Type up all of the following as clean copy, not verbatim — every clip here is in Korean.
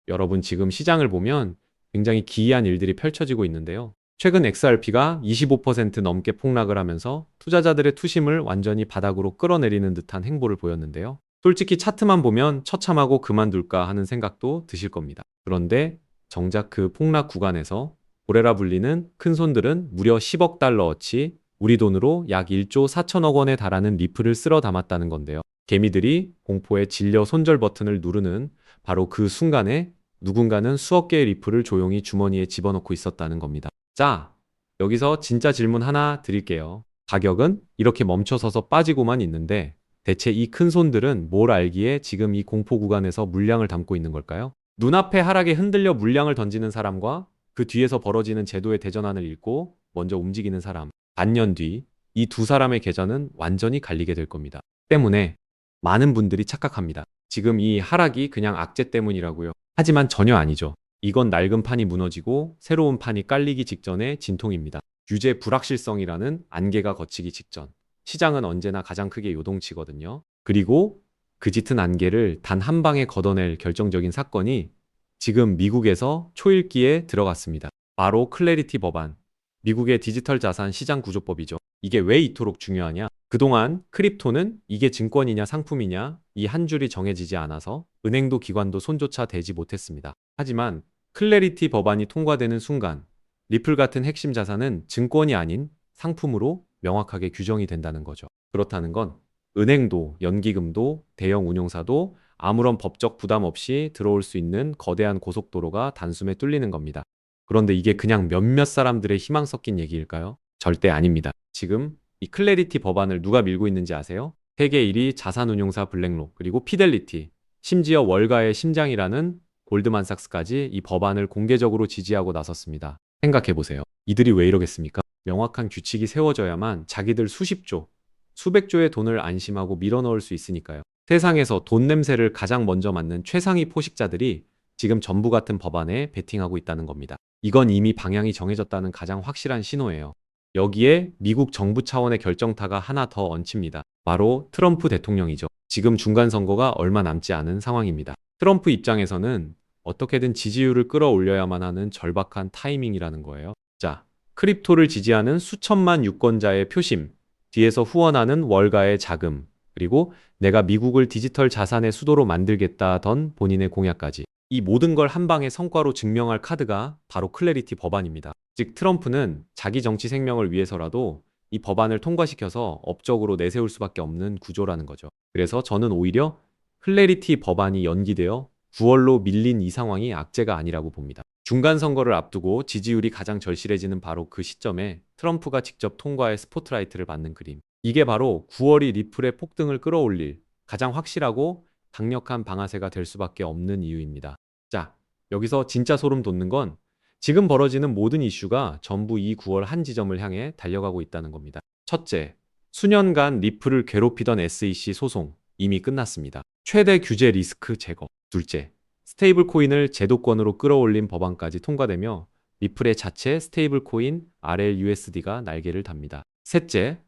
여러분 지금 시장을 보면 굉장히 기이한 일들이 펼쳐지고 있는데요. 최근 XRP가 25% 넘게 폭락을 하면서 투자자들의 투심을 완전히 바닥으로 끌어내리는 듯한 행보를 보였는데요. 솔직히 차트만 보면 처참하고 그만둘까 하는 생각도 드실 겁니다. 그런데 정작 그 폭락 구간에서 고래라 불리는 큰 손들은 무려 10억 달러어치 우리 돈으로 약 1조 4천억 원에 달하는 리플을 쓸어 담았다는 건데요. 개미들이 공포에 질려 손절 버튼을 누르는 바로 그 순간에 누군가는 수억 개의 리플을 조용히 주머니에 집어넣고 있었다는 겁니다. 자, 여기서 진짜 질문 하나 드릴게요. 가격은 이렇게 멈춰서서 빠지고만 있는데 대체 이 큰 손들은 뭘 알기에 지금 이 공포 구간에서 물량을 담고 있는 걸까요? 눈앞에 하락에 흔들려 물량을 던지는 사람과 그 뒤에서 벌어지는 제도의 대전환을 읽고 먼저 움직이는 사람. 반년 뒤 이 두 사람의 계좌는 완전히 갈리게 될 겁니다. 때문에 많은 분들이 착각합니다. 지금 이 하락이 그냥 악재 때문이라고요. 하지만 전혀 아니죠. 이건 낡은 판이 무너지고 새로운 판이 깔리기 직전의 진통입니다. 규제 불확실성이라는 안개가 걷히기 직전. 시장은 언제나 가장 크게 요동치거든요. 그리고 그 짙은 안개를 단 한 방에 걷어낼 결정적인 사건이 지금 미국에서 초읽기에 들어갔습니다. 바로 클래리티 법안. 미국의 디지털 자산 시장 구조법이죠. 이게 왜 이토록 중요하냐? 그동안 크립토는 이게 증권이냐 상품이냐 이 한 줄이 정해지지 않아서 은행도 기관도 손조차 대지 못했습니다. 하지만 클래리티 법안이 통과되는 순간 리플 같은 핵심 자산은 증권이 아닌 상품으로 명확하게 규정이 된다는 거죠. 그렇다는 건 은행도 연기금도 대형 운용사도 아무런 법적 부담 없이 들어올 수 있는 거대한 고속도로가 단숨에 뚫리는 겁니다. 그런데 이게 그냥 몇몇 사람들의 희망 섞인 얘기일까요? 절대 아닙니다. 지금 이 클래리티 법안을 누가 밀고 있는지 아세요? 세계 1위 자산운용사 블랙록, 그리고 피델리티, 심지어 월가의 심장이라는 골드만삭스까지 이 법안을 공개적으로 지지하고 나섰습니다. 생각해보세요. 이들이 왜 이러겠습니까? 명확한 규칙이 세워져야만 자기들 수십조, 수백조의 돈을 안심하고 밀어넣을 수 있으니까요. 세상에서 돈 냄새를 가장 먼저 맡는 최상위 포식자들이 지금 전부 같은 법안에 베팅하고 있다는 겁니다. 이건 이미 방향이 정해졌다는 가장 확실한 신호예요. 여기에 미국 정부 차원의 결정타가 하나 더 얹힙니다. 바로 트럼프 대통령이죠. 지금 중간선거가 얼마 남지 않은 상황입니다. 트럼프 입장에서는 어떻게든 지지율을 끌어올려야만 하는 절박한 타이밍이라는 거예요. 자, 크립토를 지지하는 수천만 유권자의 표심, 뒤에서 후원하는 월가의 자금, 그리고 내가 미국을 디지털 자산의 수도로 만들겠다던 본인의 공약까지. 이 모든 걸 한 방에 성과로 증명할 카드가 바로 클래리티 법안입니다. 즉 트럼프는 자기 정치 생명을 위해서라도 이 법안을 통과시켜서 업적으로 내세울 수밖에 없는 구조라는 거죠. 그래서 저는 오히려 클래리티 법안이 연기되어 9월로 밀린 이 상황이 악재가 아니라고 봅니다. 중간 선거를 앞두고 지지율이 가장 절실해지는 바로 그 시점에 트럼프가 직접 통과의 스포트라이트를 받는 그림. 이게 바로 9월이 리플의 폭등을 끌어올릴 가장 확실하고 강력한 방아쇠가 될 수밖에 없는 이유입니다. 자, 여기서 진짜 소름 돋는 건 지금 벌어지는 모든 이슈가 전부 이 9월 한 지점을 향해 달려가고 있다는 겁니다. 첫째, 수년간 리플을 괴롭히던 SEC 소송 이미 끝났습니다. 최대 규제 리스크 제거. 둘째, 스테이블 코인을 제도권으로 끌어올린 법안까지 통과되며 리플의 자체 스테이블 코인 RLUSD가 날개를 답니다. 셋째,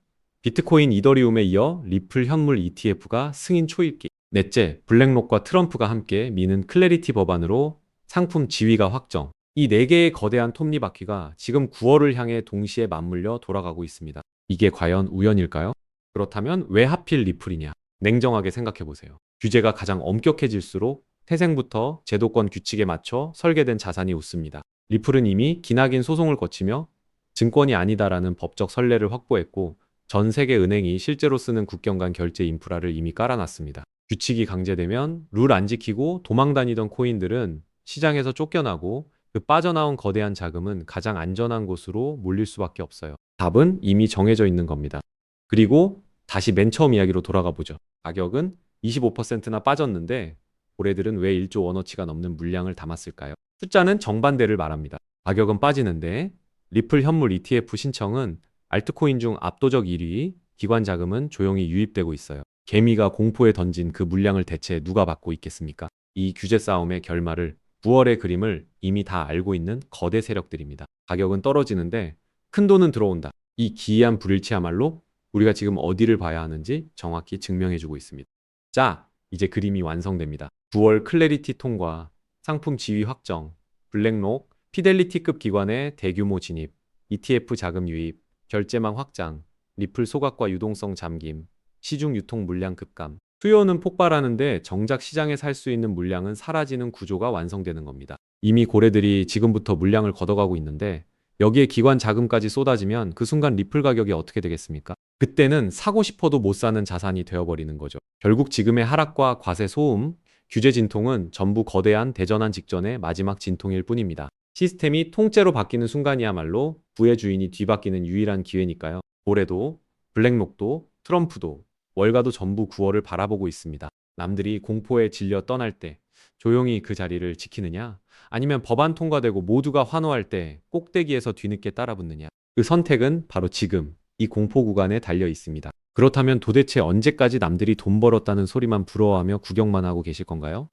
비트코인 이더리움에 이어 리플 현물 ETF가 승인 초읽기. 넷째, 블랙록과 트럼프가 함께 미는 클래리티 법안으로 상품 지위가 확정. 이 네 개의 거대한 톱니바퀴가 지금 9월을 향해 동시에 맞물려 돌아가고 있습니다. 이게 과연 우연일까요? 그렇다면 왜 하필 리플이냐? 냉정하게 생각해 보세요. 규제가 가장 엄격해질수록 태생부터 제도권 규칙에 맞춰 설계된 자산이 웃습니다. 리플은 이미 기나긴 소송을 거치며 증권이 아니다라는 법적 선례를 확보했고 전 세계 은행이 실제로 쓰는 국경 간 결제 인프라를 이미 깔아놨습니다. 규칙이 강제되면 룰 안 지키고 도망 다니던 코인들은 시장에서 쫓겨나고 그 빠져나온 거대한 자금은 가장 안전한 곳으로 몰릴 수밖에 없어요. 답은 이미 정해져 있는 겁니다. 그리고 다시 맨 처음 이야기로 돌아가 보죠. 가격은 25%나 빠졌는데 고래들은 왜 1조 원어치가 넘는 물량을 담았을까요? 숫자는 정반대를 말합니다. 가격은 빠지는데 리플 현물 ETF 신청은 알트코인 중 압도적 1위, 기관 자금은 조용히 유입되고 있어요. 개미가 공포에 던진 그 물량을 대체 누가 받고 있겠습니까? 이 규제 싸움의 결말을 9월의 그림을 이미 다 알고 있는 거대 세력들입니다. 가격은 떨어지는데 큰 돈은 들어온다. 이 기이한 불일치야말로 우리가 지금 어디를 봐야 하는지 정확히 증명해주고 있습니다. 자, 이제 그림이 완성됩니다. 9월 클래리티 통과, 상품 지위 확정, 블랙록, 피델리티급 기관의 대규모 진입, ETF 자금 유입, 결제망 확장, 리플 소각과 유동성 잠김, 시중 유통 물량 급감. 수요는 폭발하는데 정작 시장에 살 수 있는 물량은 사라지는 구조가 완성되는 겁니다. 이미 고래들이 지금부터 물량을 걷어가고 있는데 여기에 기관 자금까지 쏟아지면 그 순간 리플 가격이 어떻게 되겠습니까? 그때는 사고 싶어도 못 사는 자산이 되어버리는 거죠. 결국 지금의 하락과 과세 소음, 규제 진통은 전부 거대한 대전환 직전의 마지막 진통일 뿐입니다. 시스템이 통째로 바뀌는 순간이야말로 부의 주인이 뒤바뀌는 유일한 기회니까요. 올해도 블랙록도 트럼프도 월가도 전부 9월을 바라보고 있습니다. 남들이 공포에 질려 떠날 때 조용히 그 자리를 지키느냐, 아니면 법안 통과되고 모두가 환호할 때 꼭대기에서 뒤늦게 따라붙느냐. 그 선택은 바로 지금 이 공포 구간에 달려 있습니다. 그렇다면 도대체 언제까지 남들이 돈 벌었다는 소리만 부러워하며 구경만 하고 계실 건가요?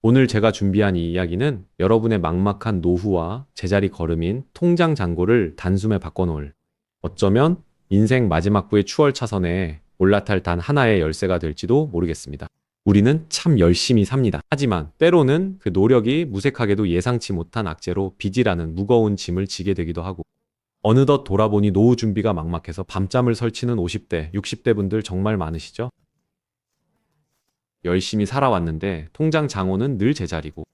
오늘 제가 준비한 이 이야기는 여러분의 막막한 노후와 제자리 걸음인 통장 잔고를 단숨에 바꿔놓을, 어쩌면 인생 마지막부의 추월 차선에 올라탈 단 하나의 열쇠가 될지도 모르겠습니다. 우리는 참 열심히 삽니다. 하지만 때로는 그 노력이 무색하게도 예상치 못한 악재로 빚이라는 무거운 짐을 지게 되기도 하고, 어느덧 돌아보니 노후 준비가 막막해서 밤잠을 설치는 50대, 60대 분들 정말 많으시죠? 열심히 살아왔는데 통장 잔고는 늘 제자리고,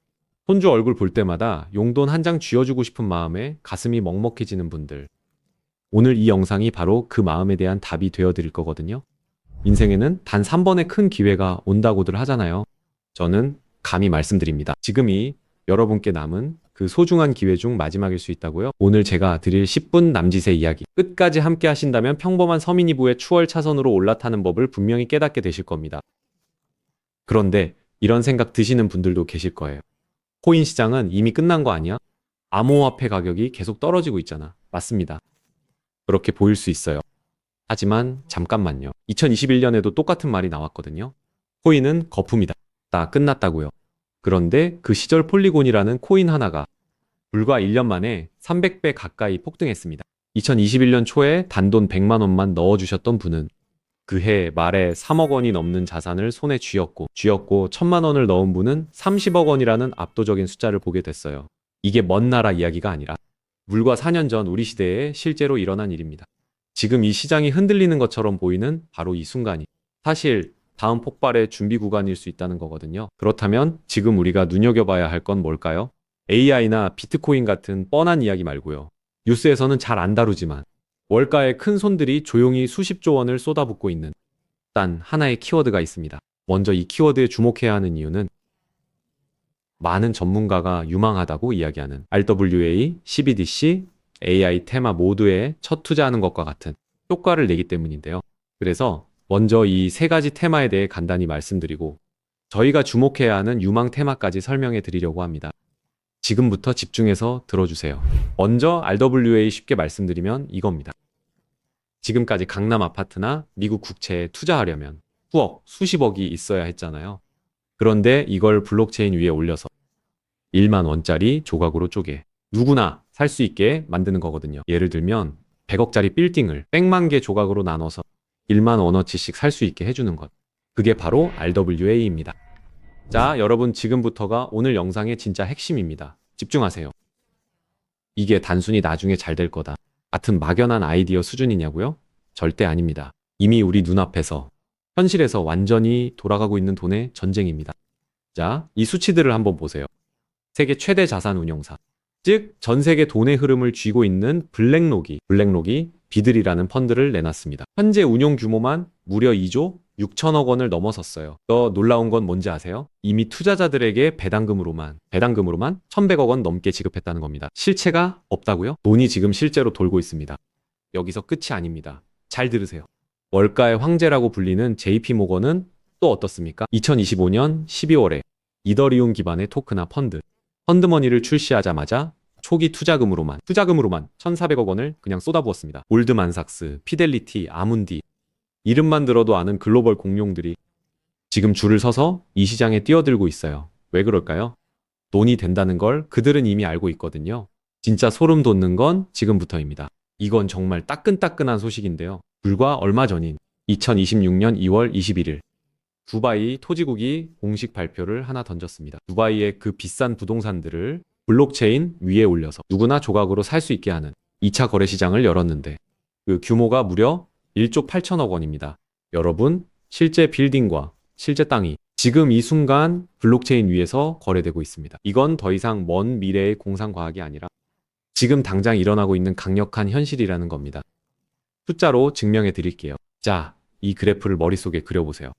손주 얼굴 볼 때마다 용돈 한 장 쥐어주고 싶은 마음에 가슴이 먹먹해지는 분들. 오늘 이 영상이 바로 그 마음에 대한 답이 되어 드릴 거거든요. 인생에는 단 3번의 큰 기회가 온다고들 하잖아요. 저는 감히 말씀드립니다. 지금이 여러분께 남은 그 소중한 기회 중 마지막일 수 있다고요. 오늘 제가 드릴 10분 남짓의 이야기, 끝까지 함께 하신다면 평범한 서민이부의 추월 차선으로 올라타는 법을 분명히 깨닫게 되실 겁니다. 그런데 이런 생각 드시는 분들도 계실 거예요. 코인 시장은 이미 끝난 거 아니야? 암호화폐 가격이 계속 떨어지고 있잖아. 맞습니다. 그렇게 보일 수 있어요. 하지만 잠깐만요. 2021년에도 똑같은 말이 나왔거든요. 코인은 거품이다. 다 끝났다고요. 그런데 그 시절 폴리곤이라는 코인 하나가 불과 1년 만에 300배 가까이 폭등했습니다. 2021년 초에 단돈 100만 원만 넣어주셨던 분은 그해 말에 3억 원이 넘는 자산을 손에 쥐었고 1000만 원을 넣은 분은 30억 원이라는 압도적인 숫자를 보게 됐어요. 이게 먼 나라 이야기가 아니라 불과 4년 전 우리 시대에 실제로 일어난 일입니다. 지금 이 시장이 흔들리는 것처럼 보이는 바로 이 순간이 사실 다음 폭발의 준비 구간일 수 있다는 거거든요. 그렇다면 지금 우리가 눈여겨봐야 할 건 뭘까요? AI나 비트코인 같은 뻔한 이야기 말고요. 뉴스에서는 잘 안 다루지만 월가의 큰 손들이 조용히 수십조 원을 쏟아붓고 있는 단 하나의 키워드가 있습니다. 먼저 이 키워드에 주목해야 하는 이유는 많은 전문가가 유망하다고 이야기하는 RWA, CBDC, AI 테마 모두에 첫 투자하는 것과 같은 효과를 내기 때문인데요. 그래서 먼저 이 세 가지 테마에 대해 간단히 말씀드리고 저희가 주목해야 하는 유망 테마까지 설명해 드리려고 합니다. 지금부터 집중해서 들어주세요. 먼저 RWA 쉽게 말씀드리면 이겁니다. 지금까지 강남 아파트나 미국 국채에 투자하려면 수억, 수십억이 있어야 했잖아요. 그런데 이걸 블록체인 위에 올려서 1만 원짜리 조각으로 쪼개 누구나 살 수 있게 만드는 거거든요. 예를 들면 100억짜리 빌딩을 100만 개 조각으로 나눠서 1만 원어치씩 살 수 있게 해주는 것. 그게 바로 RWA입니다. 자, 여러분 지금부터가 오늘 영상의 진짜 핵심입니다. 집중하세요. 이게 단순히 나중에 잘 될 거다 같은 막연한 아이디어 수준이냐고요? 절대 아닙니다. 이미 우리 눈앞에서 현실에서 완전히 돌아가고 있는 돈의 전쟁입니다. 자, 이 수치들을 한번 보세요. 세계 최대 자산 운용사, 즉 전 세계 돈의 흐름을 쥐고 있는 블랙록이 비들이라는 펀드를 내놨습니다. 현재 운용 규모만 무려 2조 6천억 원을 넘어섰어요. 더 놀라운 건 뭔지 아세요? 이미 투자자들에게 배당금으로만 1,100억 원 넘게 지급했다는 겁니다. 실체가 없다고요? 돈이 지금 실제로 돌고 있습니다. 여기서 끝이 아닙니다. 잘 들으세요. 월가의 황제라고 불리는 JP모건은 또 어떻습니까? 2025년 12월에 이더리움 기반의 토크나 펀드머니를 출시하자마자 초기 투자금으로만 1,400억 원을 그냥 쏟아부었습니다. 골드만삭스, 피델리티, 아문디, 이름만 들어도 아는 글로벌 공룡들이 지금 줄을 서서 이 시장에 뛰어들고 있어요. 왜 그럴까요? 돈이 된다는 걸 그들은 이미 알고 있거든요. 진짜 소름 돋는 건 지금부터입니다. 이건 정말 따끈따끈한 소식인데요. 불과 얼마 전인 2026년 2월 21일 두바이 토지국이 공식 발표를 하나 던졌습니다. 두바이의 그 비싼 부동산들을 블록체인 위에 올려서 누구나 조각으로 살 수 있게 하는 2차 거래 시장을 열었는데 그 규모가 무려 1조 8천억 원입니다. 여러분, 실제 빌딩과 실제 땅이 지금 이 순간 블록체인 위에서 거래되고 있습니다. 이건 더 이상 먼 미래의 공상과학이 아니라 지금 당장 일어나고 있는 강력한 현실이라는 겁니다. 숫자로 증명해 드릴게요. 자, 이 그래프를 머릿속에 그려보세요.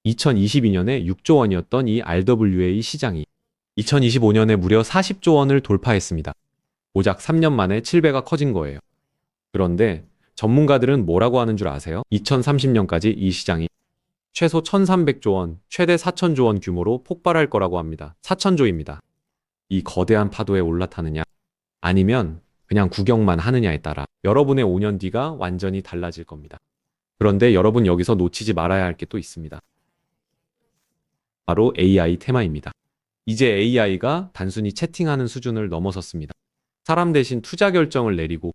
2022년에 6조 원이었던 이 RWA 시장이 2025년에 무려 40조 원을 돌파했습니다. 고작 3년 만에 7배가 커진 거예요. 그런데 전문가들은 뭐라고 하는 줄 아세요? 2030년까지 이 시장이 최소 1,300조 원, 최대 4,000조 원 규모로 폭발할 거라고 합니다. 4,000조입니다. 이 거대한 파도에 올라타느냐, 아니면 그냥 구경만 하느냐에 따라 여러분의 5년 뒤가 완전히 달라질 겁니다. 그런데 여러분 여기서 놓치지 말아야 할 게 또 있습니다. 바로 AI 테마입니다. 이제 AI가 단순히 채팅하는 수준을 넘어섰습니다. 사람 대신 투자 결정을 내리고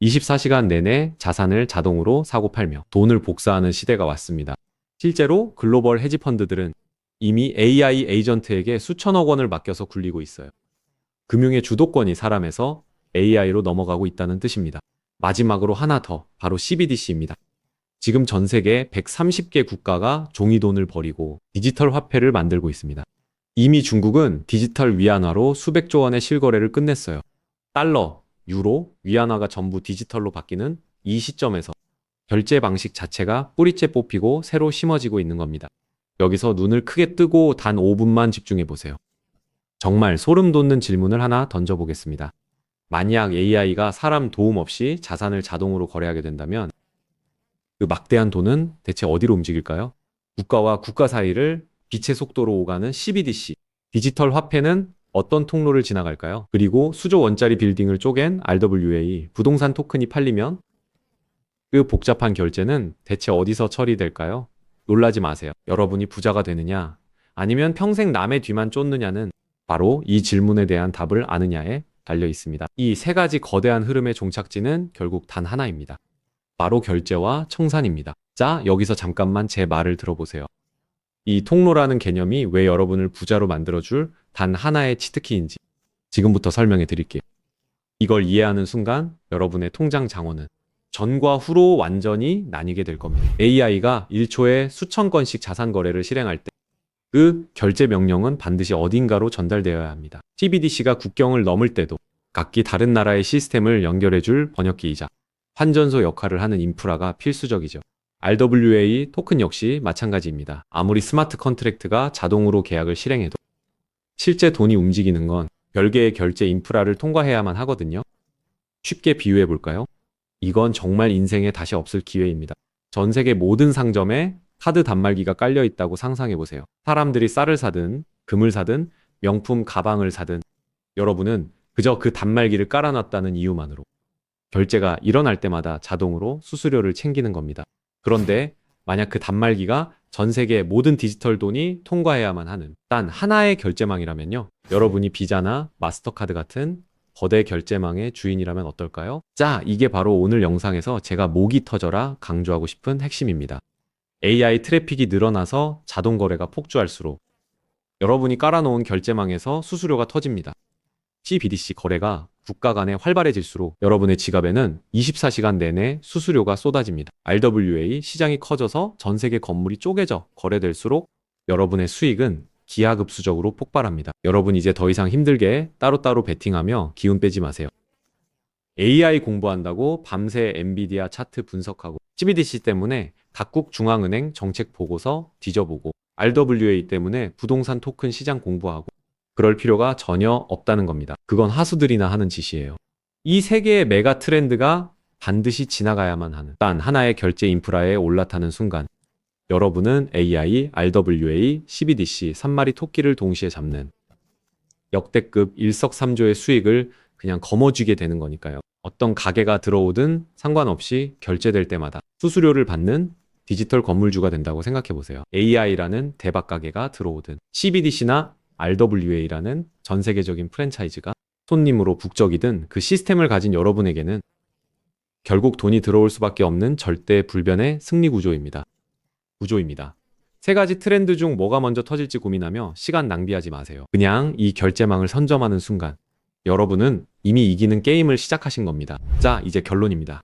24시간 내내 자산을 자동으로 사고 팔며 돈을 복사하는 시대가 왔습니다. 실제로 글로벌 헤지펀드들은 이미 AI 에이전트에게 수천억 원을 맡겨서 굴리고 있어요. 금융의 주도권이 사람에서 AI로 넘어가고 있다는 뜻입니다. 마지막으로 하나 더, 바로 CBDC입니다. 지금 전 세계 130개 국가가 종이돈을 버리고 디지털 화폐를 만들고 있습니다. 이미 중국은 디지털 위안화로 수백조 원의 실거래를 끝냈어요. 달러, 유로, 위안화가 전부 디지털로 바뀌는 이 시점에서 결제 방식 자체가 뿌리째 뽑히고 새로 심어지고 있는 겁니다. 여기서 눈을 크게 뜨고 단 5분만 집중해 보세요. 정말 소름 돋는 질문을 하나 던져보겠습니다. 만약 AI가 사람 도움 없이 자산을 자동으로 거래하게 된다면 그 막대한 돈은 대체 어디로 움직일까요? 국가와 국가 사이를 빛의 속도로 오가는 CBDC, 디지털 화폐는 어떤 통로를 지나갈까요? 그리고 수조 원짜리 빌딩을 쪼갠 RWA, 부동산 토큰이 팔리면 그 복잡한 결제는 대체 어디서 처리될까요? 놀라지 마세요. 여러분이 부자가 되느냐, 아니면 평생 남의 뒤만 쫓느냐는 바로 이 질문에 대한 답을 아느냐에 달려 있습니다. 이 세 가지 거대한 흐름의 종착지는 결국 단 하나입니다. 바로 결제와 청산입니다. 자, 여기서 잠깐만 제 말을 들어보세요. 이 통로라는 개념이 왜 여러분을 부자로 만들어줄 단 하나의 치트키인지 지금부터 설명해 드릴게요. 이걸 이해하는 순간 여러분의 통장 장원은 전과 후로 완전히 나뉘게 될 겁니다. AI가 1초에 수천 건씩 자산 거래를 실행할 때 그 결제 명령은 반드시 어딘가로 전달되어야 합니다. CBDC가 국경을 넘을 때도 각기 다른 나라의 시스템을 연결해줄 번역기이자 환전소 역할을 하는 인프라가 필수적이죠. RWA 토큰 역시 마찬가지입니다. 아무리 스마트 컨트랙트가 자동으로 계약을 실행해도 실제 돈이 움직이는 건 별개의 결제 인프라를 통과해야만 하거든요. 쉽게 비유해 볼까요? 이건 정말 인생에 다시 없을 기회입니다. 전 세계 모든 상점에 카드 단말기가 깔려 있다고 상상해 보세요. 사람들이 쌀을 사든 금을 사든 명품 가방을 사든 여러분은 그저 그 단말기를 깔아놨다는 이유만으로 결제가 일어날 때마다 자동으로 수수료를 챙기는 겁니다. 그런데 만약 그 단말기가 전 세계 모든 디지털 돈이 통과해야만 하는 단 하나의 결제망이라면요. 여러분이 비자나 마스터카드 같은 거대 결제망의 주인이라면 어떨까요? 자, 이게 바로 오늘 영상에서 제가 목이 터져라 강조하고 싶은 핵심입니다. AI 트래픽이 늘어나서 자동 거래가 폭주할수록 여러분이 깔아놓은 결제망에서 수수료가 터집니다. CBDC 거래가 국가 간에 활발해질수록 여러분의 지갑에는 24시간 내내 수수료가 쏟아집니다. RWA 시장이 커져서 전 세계 건물이 쪼개져 거래될수록 여러분의 수익은 기하급수적으로 폭발합니다. 여러분 이제 더 이상 힘들게 따로따로 베팅하며 기운 빼지 마세요. AI 공부한다고 밤새 엔비디아 차트 분석하고 CBDC 때문에 각국 중앙은행 정책 보고서 뒤져보고 RWA 때문에 부동산 토큰 시장 공부하고 그럴 필요가 전혀 없다는 겁니다. 그건 하수들이나 하는 짓이에요. 이 세 개의 메가 트렌드가 반드시 지나가야만 하는 단 하나의 결제 인프라에 올라타는 순간 여러분은 AI, RWA, CBDC 3마리 토끼를 동시에 잡는 역대급 일석삼조의 수익을 그냥 거머쥐게 되는 거니까요. 어떤 가게가 들어오든 상관없이 결제될 때마다 수수료를 받는 디지털 건물주가 된다고 생각해 보세요. AI라는 대박 가게가 들어오든 CBDC나 RWA라는 전 세계적인 프랜차이즈가 손님으로 북적이든 그 시스템을 가진 여러분에게는 결국 돈이 들어올 수밖에 없는 절대 불변의 승리 구조입니다. 세 가지 트렌드 중 뭐가 먼저 터질지 고민하며 시간 낭비하지 마세요. 그냥 이 결제망을 선점하는 순간 여러분은 이미 이기는 게임을 시작하신 겁니다. 자, 이제 결론입니다.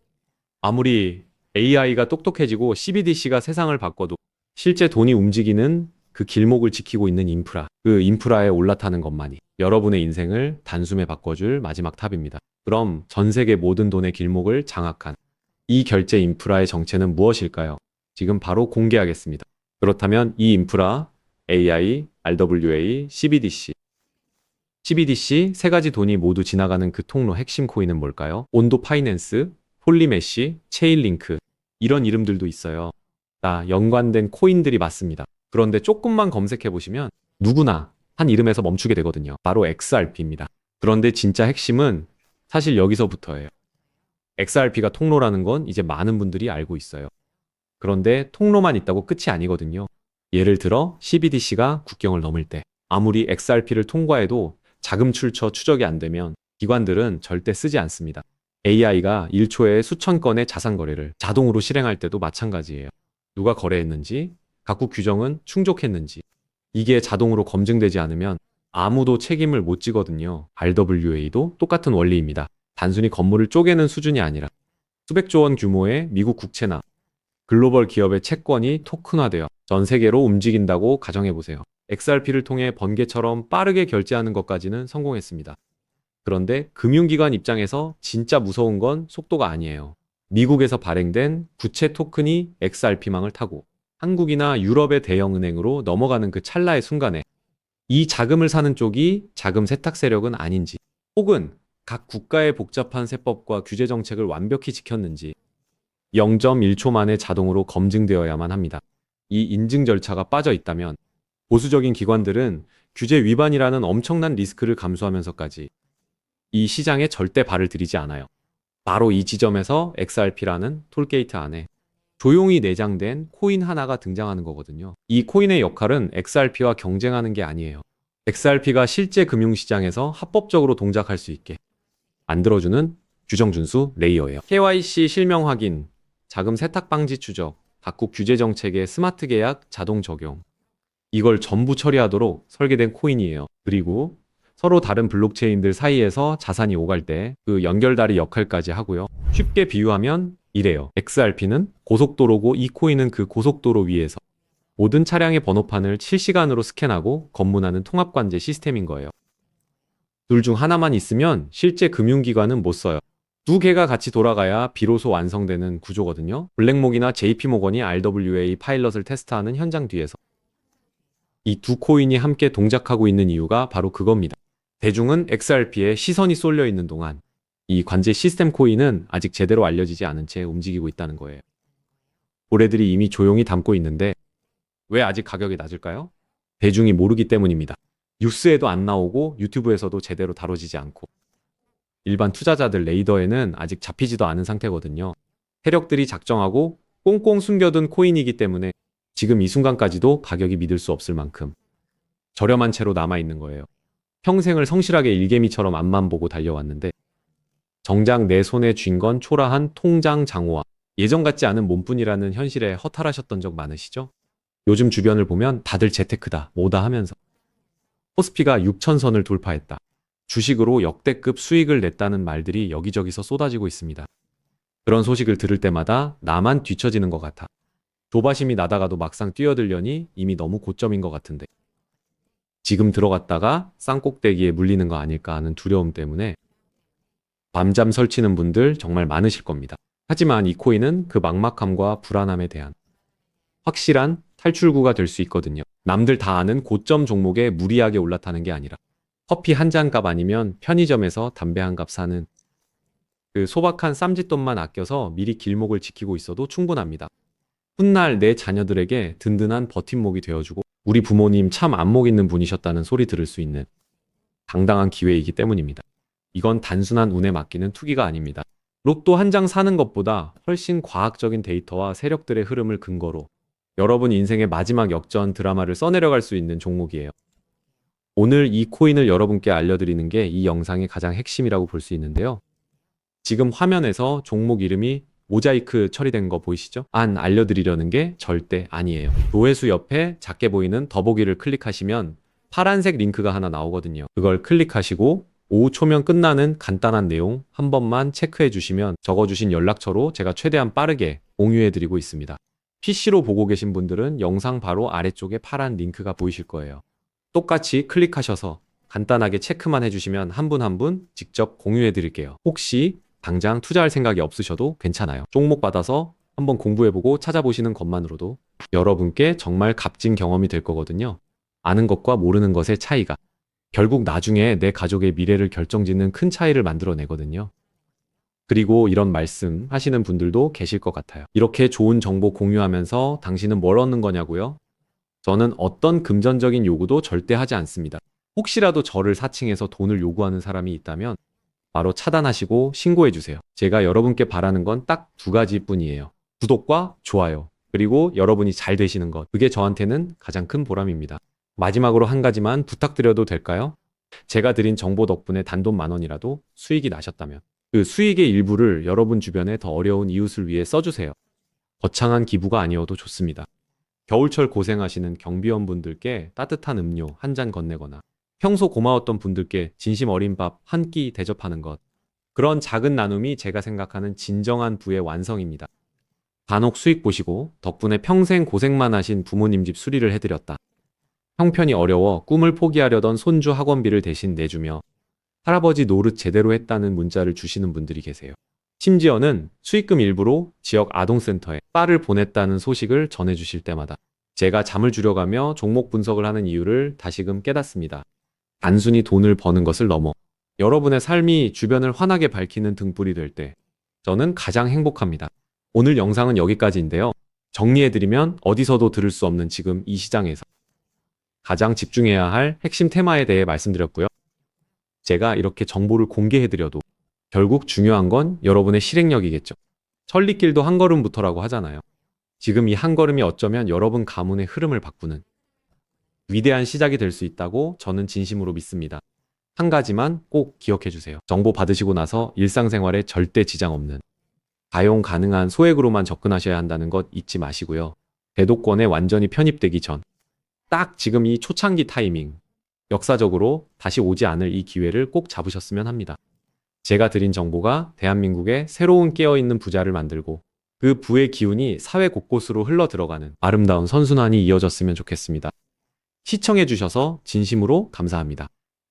아무리 AI가 똑똑해지고 CBDC가 세상을 바꿔도 실제 돈이 움직이는 그 길목을 지키고 있는 인프라, 그 인프라에 올라타는 것만이 여러분의 인생을 단숨에 바꿔줄 마지막 탑입니다. 그럼 전 세계 모든 돈의 길목을 장악한 이 결제 인프라의 정체는 무엇일까요? 지금 바로 공개하겠습니다. 그렇다면 이 인프라, AI, RWA, CBDC. CBDC 세 가지 돈이 모두 지나가는 그 통로 핵심 코인은 뭘까요? 온도 파이낸스, 폴리메시, 체인링크. 이런 이름들도 있어요. 다 연관된 코인들이 맞습니다. 그런데 조금만 검색해 보시면 누구나 한 이름에서 멈추게 되거든요. 바로 XRP입니다. 그런데 진짜 핵심은 사실 여기서부터예요. XRP가 통로라는 건 이제 많은 분들이 알고 있어요. 그런데 통로만 있다고 끝이 아니거든요. 예를 들어 CBDC가 국경을 넘을 때 아무리 XRP를 통과해도 자금 출처 추적이 안 되면 기관들은 절대 쓰지 않습니다. AI가 1초에 수천 건의 자산 거래를 자동으로 실행할 때도 마찬가지예요. 누가 거래했는지, 각국 규정은 충족했는지, 이게 자동으로 검증되지 않으면 아무도 책임을 못 지거든요. RWA도 똑같은 원리입니다. 단순히 건물을 쪼개는 수준이 아니라 수백조 원 규모의 미국 국채나 글로벌 기업의 채권이 토큰화되어 전 세계로 움직인다고 가정해보세요. XRP를 통해 번개처럼 빠르게 결제하는 것까지는 성공했습니다. 그런데 금융기관 입장에서 진짜 무서운 건 속도가 아니에요. 미국에서 발행된 구체 토큰이 XRP망을 타고 한국이나 유럽의 대형은행으로 넘어가는 그 찰나의 순간에 이 자금을 사는 쪽이 자금 세탁 세력은 아닌지, 혹은 각 국가의 복잡한 세법과 규제 정책을 완벽히 지켰는지 0.1초 만에 자동으로 검증되어야만 합니다. 이 인증 절차가 빠져 있다면 보수적인 기관들은 규제 위반이라는 엄청난 리스크를 감수하면서까지 이 시장에 절대 발을 들이지 않아요. 바로 이 지점에서 XRP라는 톨게이트 안에 조용히 내장된 코인 하나가 등장하는 거거든요. 이 코인의 역할은 XRP와 경쟁하는 게 아니에요. XRP가 실제 금융시장에서 합법적으로 동작할 수 있게 만들어주는 규정 준수 레이어예요. KYC 실명 확인, 자금 세탁 방지 추적, 각국 규제 정책의 스마트 계약 자동 적용. 이걸 전부 처리하도록 설계된 코인이에요. 그리고 서로 다른 블록체인들 사이에서 자산이 오갈 때 그 연결다리 역할까지 하고요. 쉽게 비유하면 이래요. XRP는 고속도로고 이 코인은 그 고속도로 위에서 모든 차량의 번호판을 실시간으로 스캔하고 검문하는 통합관제 시스템인 거예요. 둘 중 하나만 있으면 실제 금융기관은 못 써요. 두 개가 같이 돌아가야 비로소 완성되는 구조거든요. 블랙목이나 JP모건이 RWA 파일럿을 테스트하는 현장 뒤에서 이 두 코인이 함께 동작하고 있는 이유가 바로 그겁니다. 대중은 XRP에 시선이 쏠려 있는 동안 이 관제 시스템 코인은 아직 제대로 알려지지 않은 채 움직이고 있다는 거예요. 고래들이 이미 조용히 담고 있는데 왜 아직 가격이 낮을까요? 대중이 모르기 때문입니다. 뉴스에도 안 나오고 유튜브에서도 제대로 다뤄지지 않고 일반 투자자들 레이더에는 아직 잡히지도 않은 상태거든요. 세력들이 작정하고 꽁꽁 숨겨둔 코인이기 때문에 지금 이 순간까지도 가격이 믿을 수 없을 만큼 저렴한 채로 남아있는 거예요. 평생을 성실하게 일개미처럼 앞만 보고 달려왔는데 정작 내 손에 쥔 건 초라한 통장 장호와 예전 같지 않은 몸뿐이라는 현실에 허탈하셨던 적 많으시죠? 요즘 주변을 보면 다들 재테크다, 뭐다 하면서 코스피가 6천선을 돌파했다, 주식으로 역대급 수익을 냈다는 말들이 여기저기서 쏟아지고 있습니다. 그런 소식을 들을 때마다 나만 뒤처지는 것 같아. 조바심이 나다가도 막상 뛰어들려니 이미 너무 고점인 것 같은데 지금 들어갔다가 쌍꼭대기에 물리는 거 아닐까 하는 두려움 때문에 밤잠 설치는 분들 정말 많으실 겁니다. 하지만 이 코인은 그 막막함과 불안함에 대한 확실한 탈출구가 될 수 있거든요. 남들 다 아는 고점 종목에 무리하게 올라타는 게 아니라 커피 한 잔 값 아니면 편의점에서 담배 한 값 사는 그 소박한 쌈짓돈만 아껴서 미리 길목을 지키고 있어도 충분합니다. 훗날 내 자녀들에게 든든한 버팀목이 되어주고 우리 부모님 참 안목 있는 분이셨다는 소리 들을 수 있는 당당한 기회이기 때문입니다. 이건 단순한 운에 맡기는 투기가 아닙니다. 로또 한 장 사는 것보다 훨씬 과학적인 데이터와 세력들의 흐름을 근거로 여러분 인생의 마지막 역전 드라마를 써내려갈 수 있는 종목이에요. 오늘 이 코인을 여러분께 알려드리는 게 이 영상의 가장 핵심이라고 볼 수 있는데요. 지금 화면에서 종목 이름이 모자이크 처리된 거 보이시죠? 안 알려드리려는 게 절대 아니에요. 조회수 옆에 작게 보이는 더보기를 클릭하시면 파란색 링크가 하나 나오거든요. 그걸 클릭하시고 오후 초면 끝나는 간단한 내용 한 번만 체크해 주시면 적어주신 연락처로 제가 최대한 빠르게 공유해 드리고 있습니다. PC로 보고 계신 분들은 영상 바로 아래쪽에 파란 링크가 보이실 거예요. 똑같이 클릭하셔서 간단하게 체크만 해주시면 한 분 한 분 직접 공유해 드릴게요. 혹시 당장 투자할 생각이 없으셔도 괜찮아요. 종목 받아서 한번 공부해보고 찾아보시는 것만으로도 여러분께 정말 값진 경험이 될 거거든요. 아는 것과 모르는 것의 차이가 결국 나중에 내 가족의 미래를 결정짓는 큰 차이를 만들어내거든요. 그리고 이런 말씀 하시는 분들도 계실 것 같아요. 이렇게 좋은 정보 공유하면서 당신은 뭘 얻는 거냐고요? 저는 어떤 금전적인 요구도 절대 하지 않습니다. 혹시라도 저를 사칭해서 돈을 요구하는 사람이 있다면 바로 차단하시고 신고해 주세요. 제가 여러분께 바라는 건 딱 두 가지뿐이에요. 구독과 좋아요. 그리고 여러분이 잘 되시는 것. 그게 저한테는 가장 큰 보람입니다. 마지막으로 한 가지만 부탁드려도 될까요? 제가 드린 정보 덕분에 단돈 10,000원이라도 수익이 나셨다면 그 수익의 일부를 여러분 주변에 더 어려운 이웃을 위해 써주세요. 거창한 기부가 아니어도 좋습니다. 겨울철 고생하시는 경비원분들께 따뜻한 음료 한 잔 건네거나 평소 고마웠던 분들께 진심 어린 밥 한 끼 대접하는 것. 그런 작은 나눔이 제가 생각하는 진정한 부의 완성입니다. 간혹 수익 보시고 덕분에 평생 고생만 하신 부모님 집 수리를 해드렸다. 형편이 어려워 꿈을 포기하려던 손주 학원비를 대신 내주며 할아버지 노릇 제대로 했다는 문자를 주시는 분들이 계세요. 심지어는 수익금 일부로 지역 아동센터에 빠를 보냈다는 소식을 전해주실 때마다 제가 잠을 줄여가며 종목 분석을 하는 이유를 다시금 깨닫습니다. 단순히 돈을 버는 것을 넘어 여러분의 삶이 주변을 환하게 밝히는 등불이 될 때 저는 가장 행복합니다. 오늘 영상은 여기까지인데요. 정리해드리면 어디서도 들을 수 없는 지금 이 시장에서 가장 집중해야 할 핵심 테마에 대해 말씀드렸고요. 제가 이렇게 정보를 공개해드려도 결국 중요한 건 여러분의 실행력이겠죠. 천리길도 한 걸음부터라고 하잖아요. 지금 이 한 걸음이 어쩌면 여러분 가문의 흐름을 바꾸는 위대한 시작이 될 수 있다고 저는 진심으로 믿습니다. 한 가지만 꼭 기억해 주세요. 정보 받으시고 나서 일상생활에 절대 지장 없는 가용 가능한 소액으로만 접근하셔야 한다는 것 잊지 마시고요. 대도권에 완전히 편입되기 전 딱 지금 이 초창기 타이밍 역사적으로 다시 오지 않을 이 기회를 꼭 잡으셨으면 합니다. 제가 드린 정보가 대한민국의 새로운 깨어있는 부자를 만들고 그 부의 기운이 사회 곳곳으로 흘러 들어가는 아름다운 선순환이 이어졌으면 좋겠습니다. 시청해 주셔서 진심으로 감사합니다.